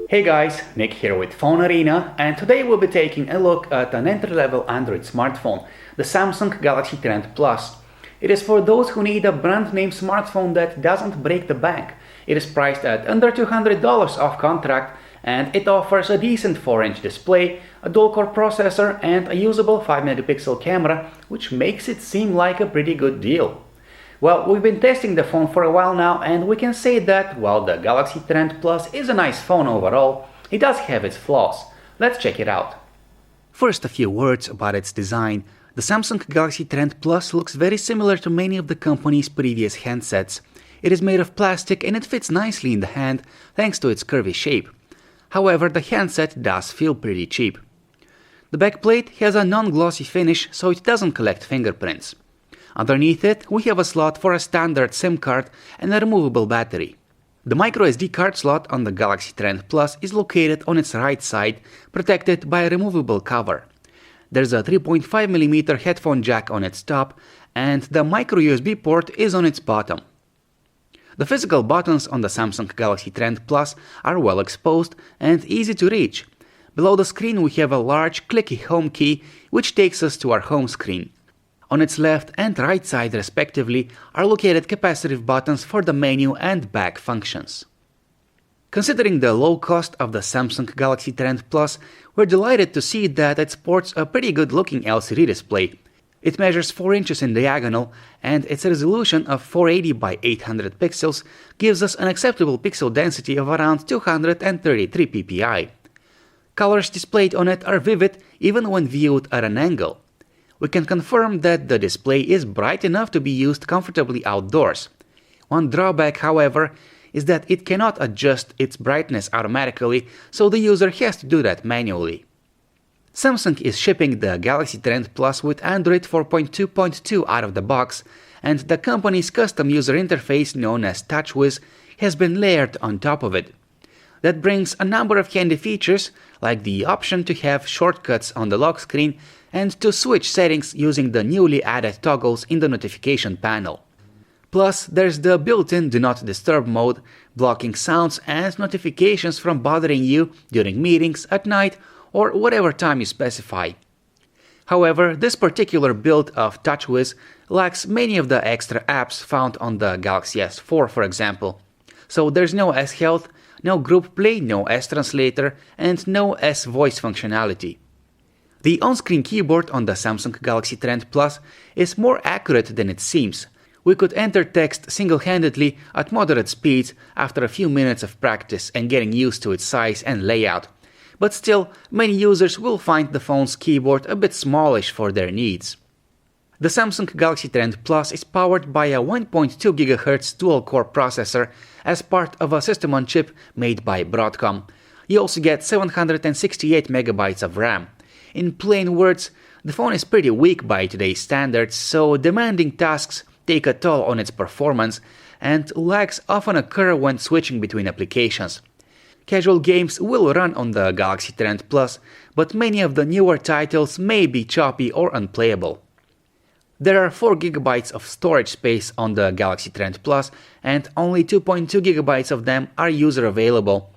Hey guys, Nick here with PhoneArena, and today we'll be taking a look at an entry-level Android smartphone, the Samsung Galaxy Trend Plus. It is for those who need a brand name smartphone that doesn't break the bank. It is priced at under $200 off contract, and it offers a decent 4-inch display, a dual-core processor, and a usable 5-megapixel camera, which makes it seem like a pretty good deal. Well, we've been testing the phone for a while now, and we can say that while the Galaxy Trend Plus is a nice phone overall, it does have its flaws. Let's check it out. First, a few words about its design. The Samsung Galaxy Trend Plus looks very similar to many of the company's previous handsets. It is made of plastic and it fits nicely in the hand thanks to its curvy shape. However, the handset does feel pretty cheap. The backplate has a non-glossy finish, so it doesn't collect fingerprints. Underneath it, we have a slot for a standard SIM card and a removable battery. The microSD card slot on the Galaxy Trend Plus is located on its right side, protected by a removable cover. There's a 3.5mm headphone jack on its top, and the microUSB port is on its bottom. The physical buttons on the Samsung Galaxy Trend Plus are well exposed and easy to reach. Below the screen we have a large clicky home key, which takes us to our home screen. On its left and right side respectively are located capacitive buttons for the menu and back functions. Considering the low cost of the Samsung Galaxy Trend Plus, we're delighted to see that it sports a pretty good looking LCD display. It measures 4 inches in diagonal, and its resolution of 480 by 800 pixels gives us an acceptable pixel density of around 233 ppi. Colors displayed on it are vivid even when viewed at an angle. We can confirm that the display is bright enough to be used comfortably outdoors. One drawback, however, is that it cannot adjust its brightness automatically, so the user has to do that manually. Samsung is shipping the Galaxy Trend Plus with Android 4.2.2 out of the box, and the company's custom user interface known as TouchWiz has been layered on top of it. That brings a number of handy features, like the option to have shortcuts on the lock screen and to switch settings using the newly added toggles in the notification panel. Plus, there's the built-in Do Not Disturb mode, blocking sounds and notifications from bothering you during meetings, at night, or whatever time you specify. However, this particular build of TouchWiz lacks many of the extra apps found on the Galaxy S4, for example. So there's no S-Health, no Group Play, no S-Translator, and no S-Voice functionality. The on-screen keyboard on the Samsung Galaxy Trend Plus is more accurate than it seems. We could enter text single-handedly at moderate speeds after a few minutes of practice and getting used to its size and layout. But still, many users will find the phone's keyboard a bit smallish for their needs. The Samsung Galaxy Trend Plus is powered by a 1.2 GHz dual-core processor as part of a system-on-chip made by Broadcom. You also get 768 MB of RAM. In plain words, the phone is pretty weak by today's standards, so demanding tasks take a toll on its performance, and lags often occur when switching between applications. Casual games will run on the Galaxy Trend Plus, but many of the newer titles may be choppy or unplayable. There are 4 GB of storage space on the Galaxy Trend Plus, and only 2.2 GB of them are user available.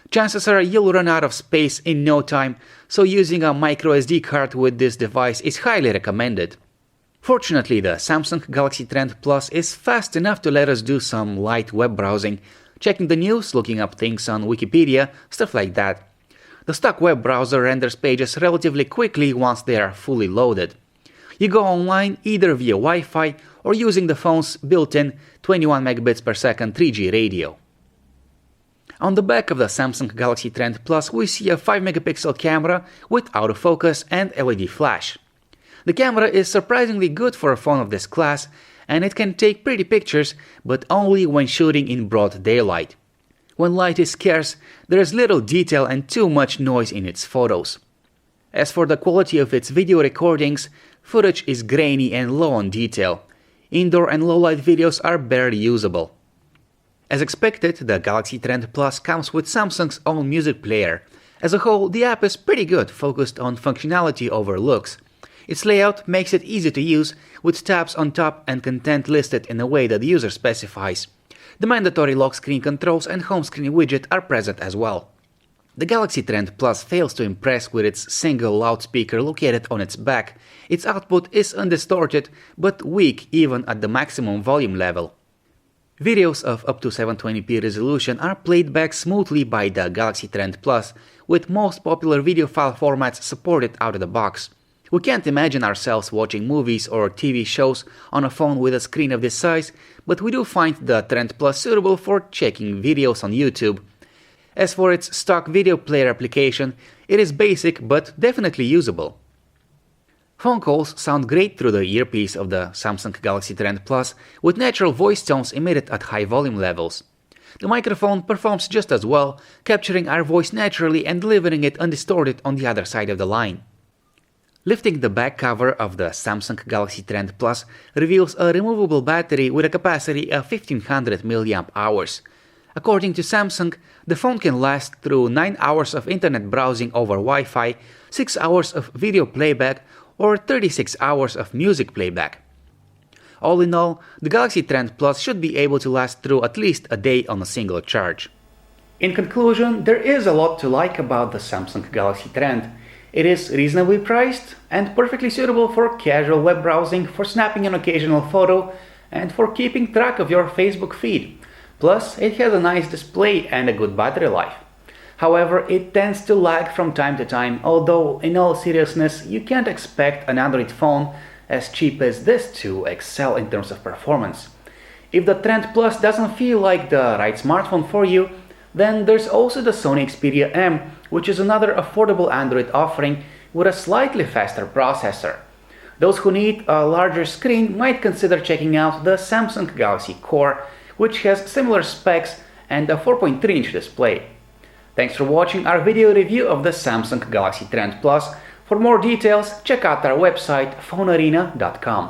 Chances are you'll run out of space in no time, so using a microSD card with this device is highly recommended. Fortunately, the Samsung Galaxy Trend Plus is fast enough to let us do some light web browsing, checking the news, looking up things on Wikipedia, stuff like that. The stock web browser renders pages relatively quickly once they are fully loaded. You go online either via Wi-Fi or using the phone's built-in 21 megabits per second 3G radio. On the back of the Samsung Galaxy Trend Plus we see a 5-megapixel camera with autofocus and LED flash. The camera is surprisingly good for a phone of this class, and it can take pretty pictures, but only when shooting in broad daylight. When light is scarce, there is little detail and too much noise in its photos. As for the quality of its video recordings, footage is grainy and low on detail. Indoor and low-light videos are barely usable. As expected, the Galaxy Trend Plus comes with Samsung's own music player. As a whole, the app is pretty good, focused on functionality over looks. Its layout makes it easy to use, with tabs on top and content listed in a way that the user specifies. The mandatory lock screen controls and home screen widget are present as well. The Galaxy Trend Plus fails to impress with its single loudspeaker located on its back. Its output is undistorted, but weak even at the maximum volume level. Videos of up to 720p resolution are played back smoothly by the Galaxy Trend Plus, with most popular video file formats supported out of the box. We can't imagine ourselves watching movies or TV shows on a phone with a screen of this size, but we do find the Trend Plus suitable for checking videos on YouTube. As for its stock video player application, it is basic but definitely usable. Phone calls sound great through the earpiece of the Samsung Galaxy Trend Plus, with natural voice tones emitted at high volume levels. The microphone performs just as well, capturing our voice naturally and delivering it undistorted on the other side of the line. Lifting the back cover of the Samsung Galaxy Trend Plus reveals a removable battery with a capacity of 1500 mAh. According to Samsung, the phone can last through 9 hours of internet browsing over Wi-Fi, 6 hours of video playback, or 36 hours of music playback. All in all, the Galaxy Trend Plus should be able to last through at least a day on a single charge. In conclusion, there is a lot to like about the Samsung Galaxy Trend. It is reasonably priced and perfectly suitable for casual web browsing, for snapping an occasional photo, and for keeping track of your Facebook feed. Plus, it has a nice display and a good battery life. However, it tends to lag from time to time, although in all seriousness, you can't expect an Android phone as cheap as this to excel in terms of performance. If the Trend Plus doesn't feel like the right smartphone for you, then there's also the Sony Xperia M, which is another affordable Android offering with a slightly faster processor. Those who need a larger screen might consider checking out the Samsung Galaxy Core, which has similar specs and a 4.3-inch display. Thanks for watching our video review of the Samsung Galaxy Trend Plus. For more details, check out our website phonearena.com.